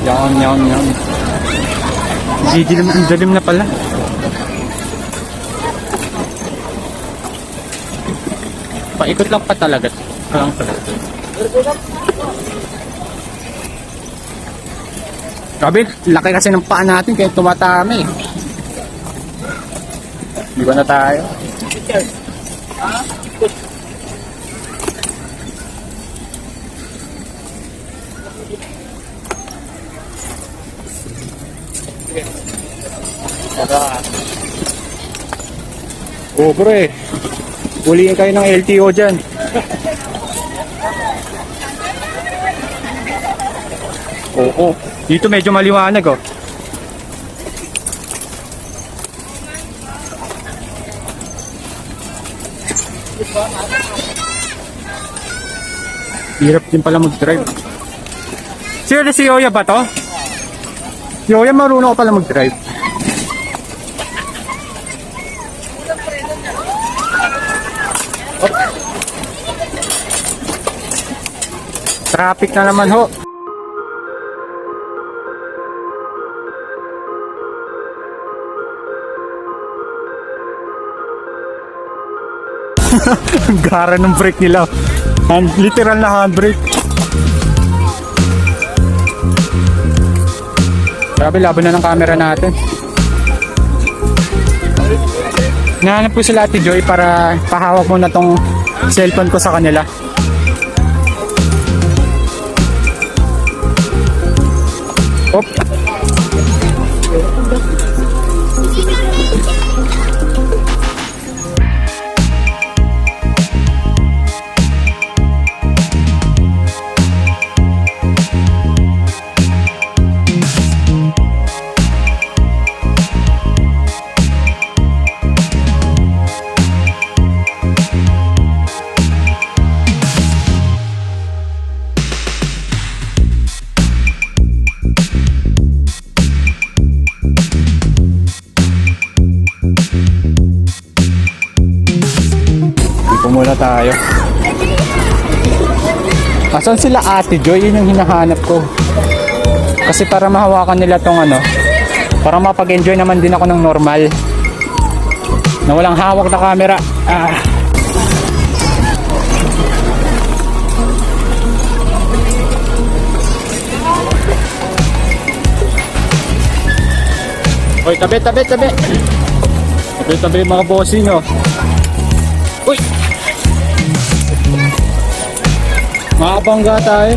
Yan, yan, yan. Dilim na pala. Paikot lang pa talaga. Parang talaga. Grabe, laki kasi ng paa natin kaya tumatami. Di ba na tayo? Oh pre, huliin kayo ng LTO dyan. Oo, dito medyo maliwanag oh. Hirap din pala mag-drive. Si Yoya ba to? Yoya, marunong ko pala mag-drive. Traffic na naman ho. Ang gara ng brake nila. Literal na handbrake. Grabe, laban na ng camera natin. Nahanap ko sila Ate Joy para pahawak mo na tong cellphone ko sa kanila. Op. Muna tayo. Asan sila Ate Joy? Yun yung hinahanap ko. Kasi para mahawakan nila tong ano, para mapag-enjoy naman din ako ng normal na walang hawak na camera. Hoy, tabi mga bossing nyo. Uy! Makabangga tayo.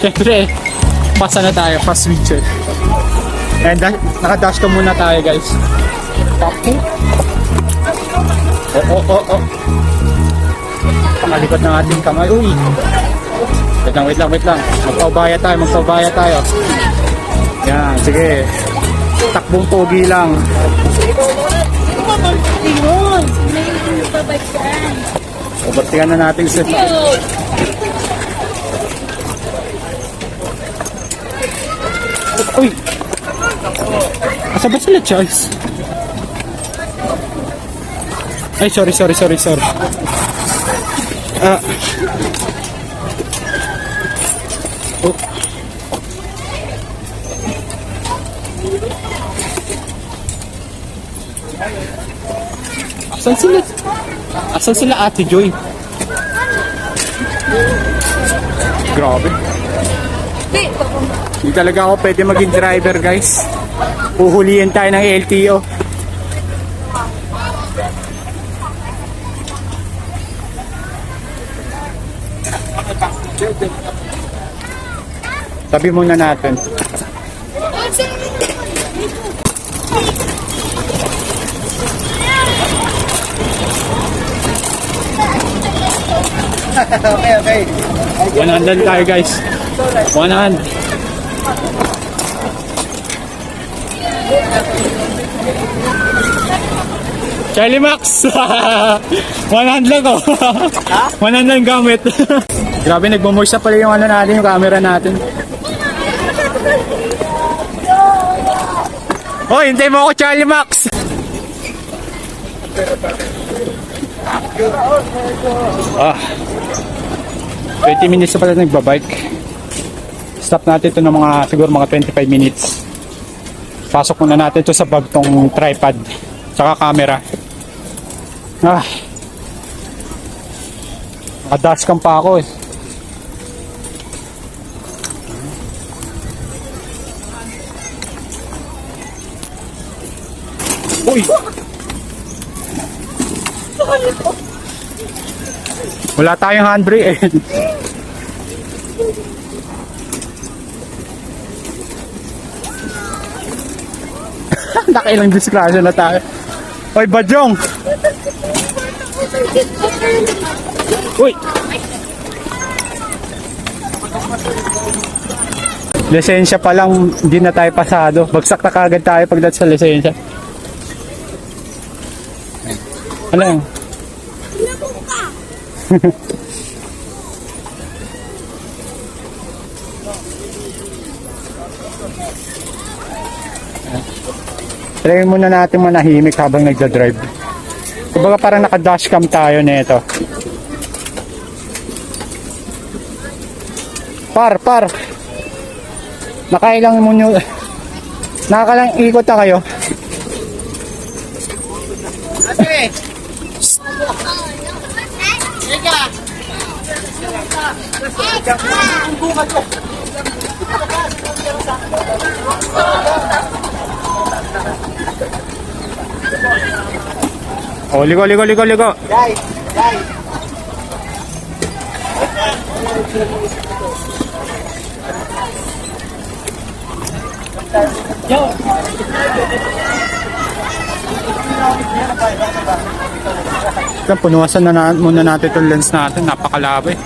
Siyempre, pasa na tayo, fast switcher. And naka-dash ko muna tayo guys. Okay. Oh. Pakalikot ng ating kamay. Uy! Wait lang. Magpaubaya tayo. Yan, sige. Takbong pogi lang. Babatikan na natin siya. Uy! Asa ba sila, Charles? Ay, sorry. Oh. Asan sila Ate Joy? Grabe. Hindi talaga ako pwede maging driver guys. Uhulihin tayo ng LTO. Tabi muna natin. Okay. 100 tayo guys. 100. Charlie Max. 100 lang ko. 100 lang gamit. Grabe, nagmamorsa pala yung ano natin, yung camera natin. Hoy, hintay mo ako, Charlie Max. Ah, 20 minutes na pala nagbabike. Stop natin ito ng mga siguro mga 25 minutes. Pasok muna natin ito sa bag tong tripod tsaka camera. Ah, dashcam pa ako eh. Uy! Wala tayong handbrake eh. Nakailang disgrasya na tayo. Oy, Badyong! Uy! Lisensya pa lang, hindi na tayo pasado. Bagsak na kagad tayo pagdating sa lisensya. Ano yan? Try muna natin manahimik habang nagda-drive. Kumbaga parang naka-dashcam tayo nito. Par. Nakailang mo nyo. Nakakalang ikot na kayo. Ate! Oh, ligo. Guys! Punuwasan na muna natin itong lens natin. Napakalabo eh.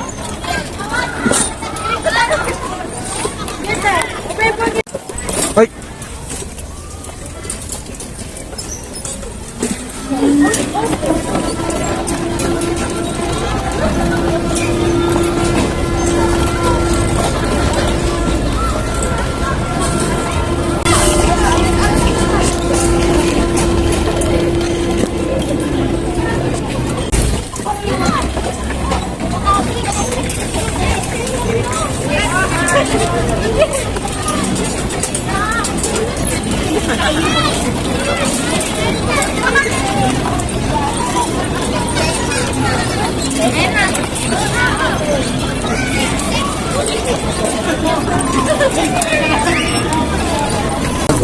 Ay!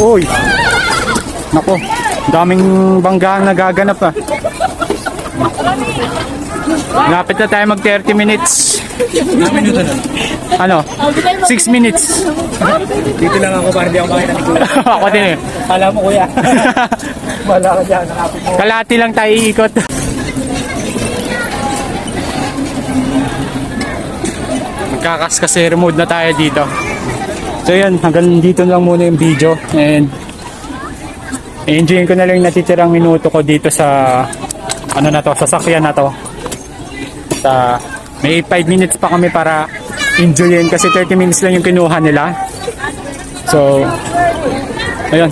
Uy! Nako, daming banggaan nagaganap ah. Lapit na tayo mag 30 minutes. Ano? 6 minutes. Dito lang ako para hindi ako makita ni Kuya. Ako din eh. Alam mo Kuya. Wala ka dyan, nakapit mo. Kalahati lang tayo iikot. Magkakaskasero mode na tayo dito. So yun, hanggang dito lang muna yung video. And enjoyin ko na lang yung natitirang minuto ko dito sa ano na to, sasakyan na to. May 5 minutes pa kami para enjoyin kasi 30 minutes lang yung kinuha nila. So ayun,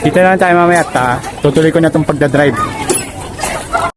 dito na lang tayo mamaya at tutuloy ko na itong pagdadrive.